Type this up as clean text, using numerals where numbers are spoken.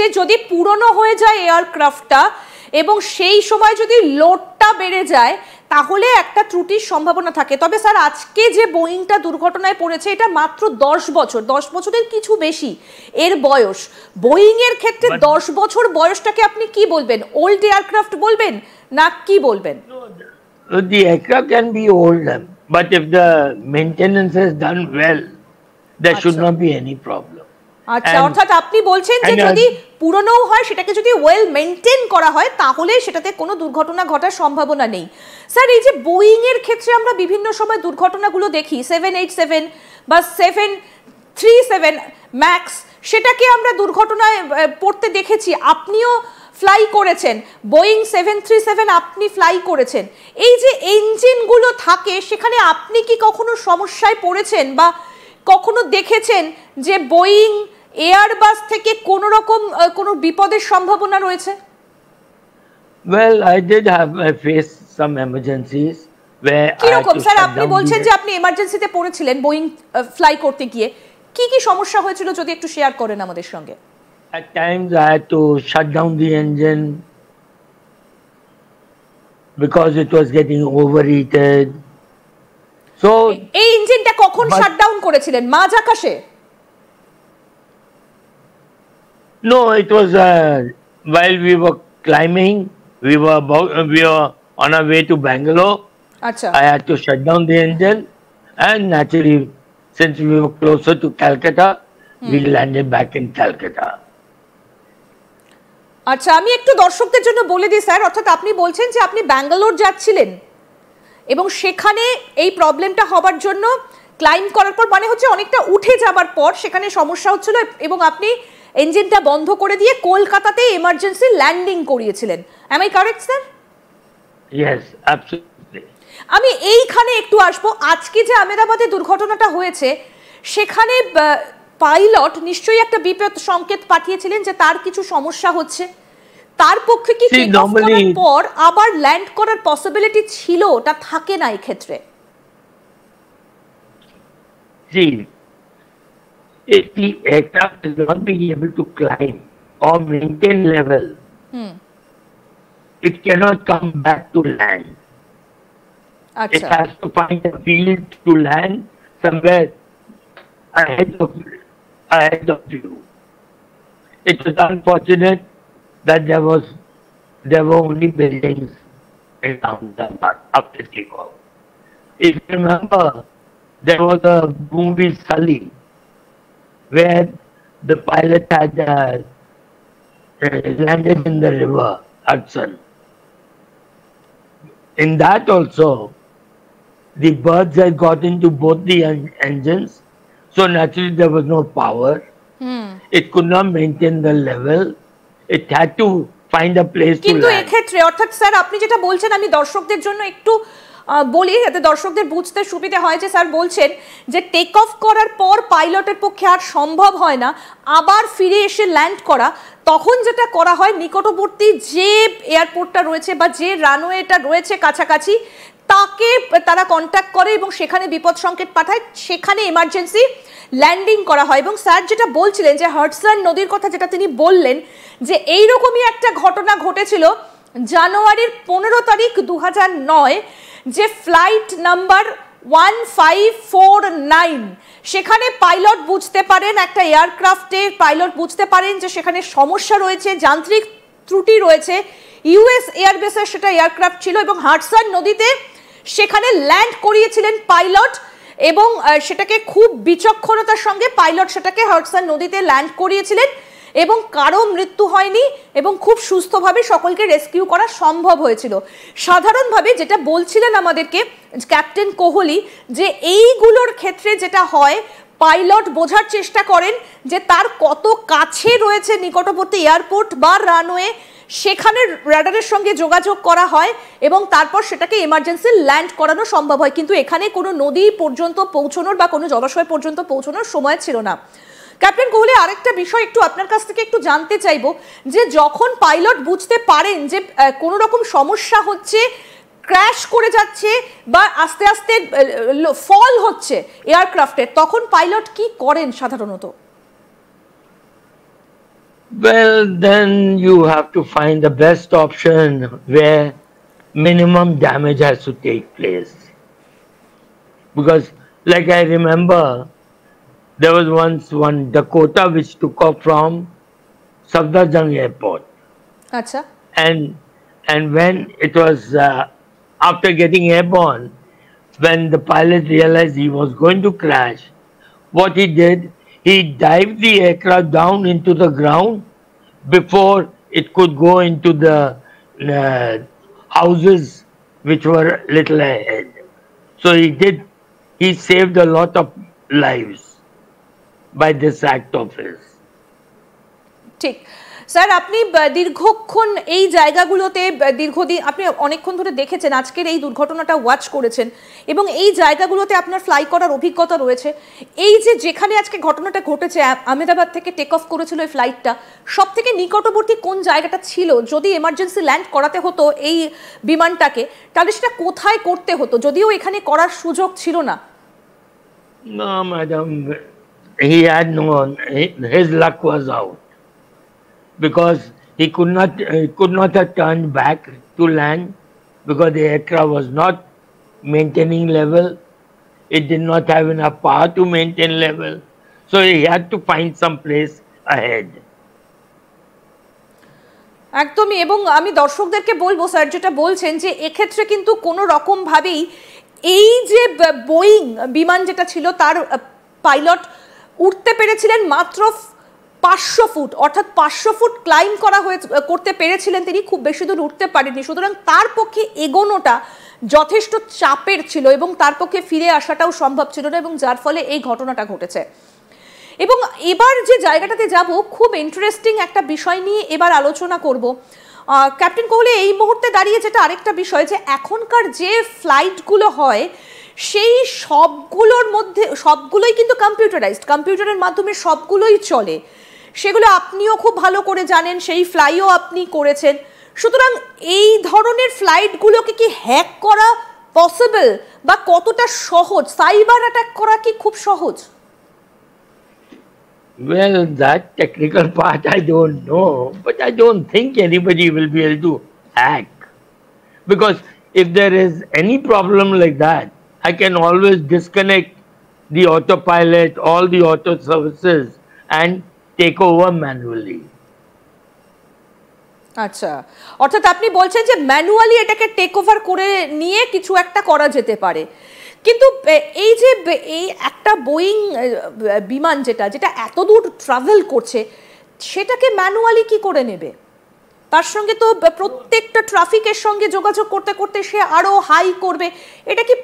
মুহূর্তে যদি পুরনো হয়ে যায় এয়ারক্রাফটটা এবং সেই সময় যদি লোডটা বেড়ে যায় তাহলে একটা ত্রুটির সম্ভাবনা থাকে। তবে স্যার আজকে যে বোয়িংটা দুর্ঘটনায় পড়েছে এটা মাত্র 10 বছরের কিছু বেশি এর বয়স। বোয়িং এর ক্ষেত্রে 10 বছর বয়সটাকে আপনি কি বলবেন? ওল্ড এয়ারক্রাফট বলবেন না কি বলবেন? The aircraft can be old, but if the maintenance is done well, there should not be any problem. আচ্ছা, অর্থাৎ আপনি বলছেন যে যদি পুরনো হয় সেটাকে যদি ওয়েল মেইনটেইন করা হয় তাহলে সেটাতে কোনো দুর্ঘটনা ঘটার সম্ভাবনা নেই। স্যার এই যে বোয়িং এর ক্ষেত্রে আমরা বিভিন্ন সময় দুর্ঘটনাগুলো দেখি 787 বা 737 ম্যাক্স, সেটাকে আমরা দুর্ঘটনায় পড়তে দেখেছি। আপনিও ফ্লাই করেছেন বোয়িং 737, আপনি ফ্লাই করেছেন। এই যে ইঞ্জিনগুলো থাকে সেখানে আপনি কি কখনো সমস্যায় পড়েছেন বা কখনো দেখেছেন যে বোয়িং এয়ারবাস থেকে কোনো রকম কোনো বিপদের সম্ভাবনা রয়েছে? Well, I did have face some emergencies where কি রকম স্যার আপনি বলছেন যে আপনি এমার্জেন্সিতে পড়েছিলেন বোয়িং ফ্লাই করতে গিয়ে, কি কি সমস্যা হয়েছিল যদি একটু শেয়ার করেন আমাদের সঙ্গে? At times I had to shut down the engine because it was getting overheated. So এই ইঞ্জিনটা কখন শাটডাউন করেছিলেন? মাঝ আকাশে? No, it was while we were climbing. We were on our way to Bangalore. Achha. I had to shut down the engine, and naturally, since we were closer to Calcutta, we landed back in Calcutta. আচ্ছা, আমি একটু দর্শকদের জন্য বলে দিই sir, অর্থাৎ আপনি বলছেন যে আপনি ব্যাঙ্গালোর যাচ্ছিলেন এবং সেখানে এই প্রবলেমটা হবার জন্য ক্লাইম্ব করার পর মানে হচ্ছে অনেকটা উঠে যাবার পর সেখানে সমস্যা হচ্ছিল এবং আপনি ইঞ্জিনটা বন্ধ করে দিয়ে কলকাতাতে এমার্জেন্সি ল্যান্ডিং করিয়েছিলেন। Am I correct, sir? Yes, absolutely. আমি এইখানে একটু আসবো। আজকে যে আহমেদাবাদে দুর্ঘটনাটা হয়েছে সেখানে পাইলট নিশ্চয়ই একটা বিপদ সংকেত পাঠিয়েছিলেন যে তার কিছু সমস্যা হচ্ছে, তার পক্ষে কি টেক অফ করার পর আবার ল্যান্ড করার পসিবিলিটি ছিল? ওটা থাকে না এই ক্ষেত্রে। See, if the aircraft is not being able to climb or maintain level, it cannot come back to land. Achha. It has to find a field to land somewhere ahead of you. It was unfortunate that there were only buildings around the park after takeoff. If you remember, there was a movie Sully where the pilot had landed in the river Hudson. In that also, the birds had got into both the engines, so naturally there was no power. It could not maintain the level. It had to find a place to land. কিন্তু এই ক্ষেত্রে অর্থাৎ sir আপনি যেটা বলছেন আমি দর্শকদের জন্য একটু বলি যাতে দর্শকদের বুঝতে সুবিধা হয় যে স্যার বলছেন যে টেক অফ করার পর পাইলটের পক্ষে আর সম্ভব হয় না আবার ফিরে এসে ল্যান্ড করা। তখন যেটা করা হয় নিকটবর্তী যে এয়ারপোর্টটা রয়েছে বা যে রানওয়েটা রয়েছে কাছাকাছি তাকে তারা কন্ট্যাক্ট করে এবং সেখানে বিপদ সংকেত পাঠায়, সেখানে এমার্জেন্সি ল্যান্ডিং করা হয়। এবং স্যার যেটা বলছিলেন যে হাডসন নদীর কথা যেটা তিনি বললেন যে এইরকমই একটা ঘটনা ঘটেছিল জানুয়ারির 15 তারিখ 2009, যে ফ্লাইট নাম্বার 1549 সেখানে পাইলট বুঝতে পারেন একটা এয়ারক্রাফটে পাইলট বুঝতে পারেন যে সেখানে সমস্যা রয়েছে, যান্ত্রিক ত্রুটি রয়েছে। ইউএস এয়ারবেসের সেটা এয়ারক্রাফট ছিল এবং হাডসন নদীতে সেখানে ল্যান্ড করিয়েছিলেন পাইলট এবং সেটাকে খুব বিচক্ষণতার সঙ্গে পাইলট সেটাকে হাডসন নদীতে ল্যান্ড করিয়েছিলেন এবং কারো মৃত্যু হয়নি এবং খুব সুস্থভাবে সকলকে রেস্কিউ করা সম্ভব হয়েছিল। সাধারণভাবে যেটা বলছিলেন আমাদেরকে ক্যাপ্টেন কোহলি যে এইগুলোর ক্ষেত্রে যেটা হয় পাইলট বোঝার চেষ্টা করেন যে তার কত কাছে রয়েছে নিকটবর্তী এয়ারপোর্ট বা রানওয়ে, সেখানে রাডারের সঙ্গে যোগাযোগ করা হয় এবং তারপর সেটাকে এমার্জেন্সি ল্যান্ড করানো সম্ভব হয়। কিন্তু এখানে কোনো নদী পর্যন্ত পৌঁছানোর বা কোনো জলাশয় পর্যন্ত পৌঁছানোর সময় ছিল না। ক্যাপ্টেন কোহলি আরেকটা বিষয় একটু আপনার কাছ থেকে একটু জানতে চাইবো যে যখন পাইলট বুঝতে পারেন যে কোনো রকম সমস্যা হচ্ছে, ক্র্যাশ করে যাচ্ছে বা আস্তে আস্তে ফল হচ্ছে এয়ারক্রাফটের, তখন পাইলট কি করেন সাধারণত? Well, then you have to find the best option where minimum damage has to take place. Because, like I remember, there was once one Dakota which took off from Safdarjung Airport. আচ্ছা, And when it was after getting airborne, when the pilot realized he was going to crash, what he did, he dived the aircraft down into the ground before it could go into the houses which were little ahead. So he saved a lot of lives by this act of his. ঠিক sir, আপনি দীর্ঘক্ষণ এই জায়গাগুলোতে দীর্ঘদিন আপনি অনেকক্ষণ ধরে দেখেছেন, আজকের এই দুর্ঘটনাটা ওয়াচ করেছেন এবং এই জায়গাগুলোতে আপনার ফ্লাই করার অভিজ্ঞতা রয়েছে। এই যে যেখানে আজকে ঘটনাটা ঘটেছে, আহমেদাবাদ থেকে টেক অফ করেছিল এই ফ্লাইটটা, সব থেকে নিকটবর্তী কোন জায়গাটা ছিল? যদি এমার্জেন্সি ল্যান্ড করাতে হতো এই বিমানটাকে, তাহলে সেটা কোথায় করতে হতো, যদিও এখানে করার সুযোগ ছিল না? No, madam, he had no, his luck was out. Because he could not have turned back to land because the aircraft was not maintaining level. It did not have enough power to maintain level. So he had to find some place ahead. একদমই, এবং আমি দর্শকদেরকে বলবো sir যেটা বলছেন যে এক্ষেত্রে কিন্তু কোনো রকম ভাবেই এই যে বোয়িং বিমান যেটা ছিল তার পাইলট উঠতে পেরেছিলেন মাত্র 500 ফুট, অর্থাৎ 500 ফুট ক্লাইম করতে পেরেছিলেন তিনি, খুব বেশি দূর উঠতে পারেননি। সুতরাং তার পক্ষে এগোনোটা যথেষ্ট চাপের ছিল এবং তার পক্ষে ফিরে আসাটাও সম্ভব ছিল না, এবং যার ফলে এই ঘটনাটা ঘটেছে। এবং এবার যে জায়গাটাতে যাব, খুব ইন্টারেস্টিং একটা বিষয় নিয়ে এবার আলোচনা করব ক্যাপ্টেন কোহলি। এই মুহূর্তে দাঁড়িয়ে যেটা আরেকটা বিষয়, যে এখনকার যে ফ্লাইটগুলো হয় সেই সবগুলোর মধ্যে সবগুলোই কিন্তু কম্পিউটারাইজড, কম্পিউটারের মাধ্যমে সবগুলোই চলে। সেগুলো আপনিও খুব ভালো করে জানেন, সেই ফ্লাইও আপনি করেছেন। সুতরাং এই ধরনের ফ্লাইটগুলোকে কি হ্যাক করা পসিবল, বা কতটা সহজ? সাইবার অ্যাটাক করা কি খুব সহজ? Well, that technical part I don't know, but I don't think anybody will be able to hack. Because if there is any problem like that, I can always disconnect the autopilot, all the auto services, and take over manually. আচ্ছা, অর্থাৎ আপনি বলছেন যে manually এটাকে take over করে নিয়ে কিছু একটা করা যেতে পারে। কিন্তু এই যে এই একটা বোয়িং বিমান যেটা এত দূর ট্রাভেল করছে, সেটাকে ম্যানুয়ালি কি করে নেবে? তার সঙ্গে তো প্রত্যেকটা ট্রাফিকের সঙ্গে যোগাযোগ করতে করতে সে আরো হাই করবে, এটা কি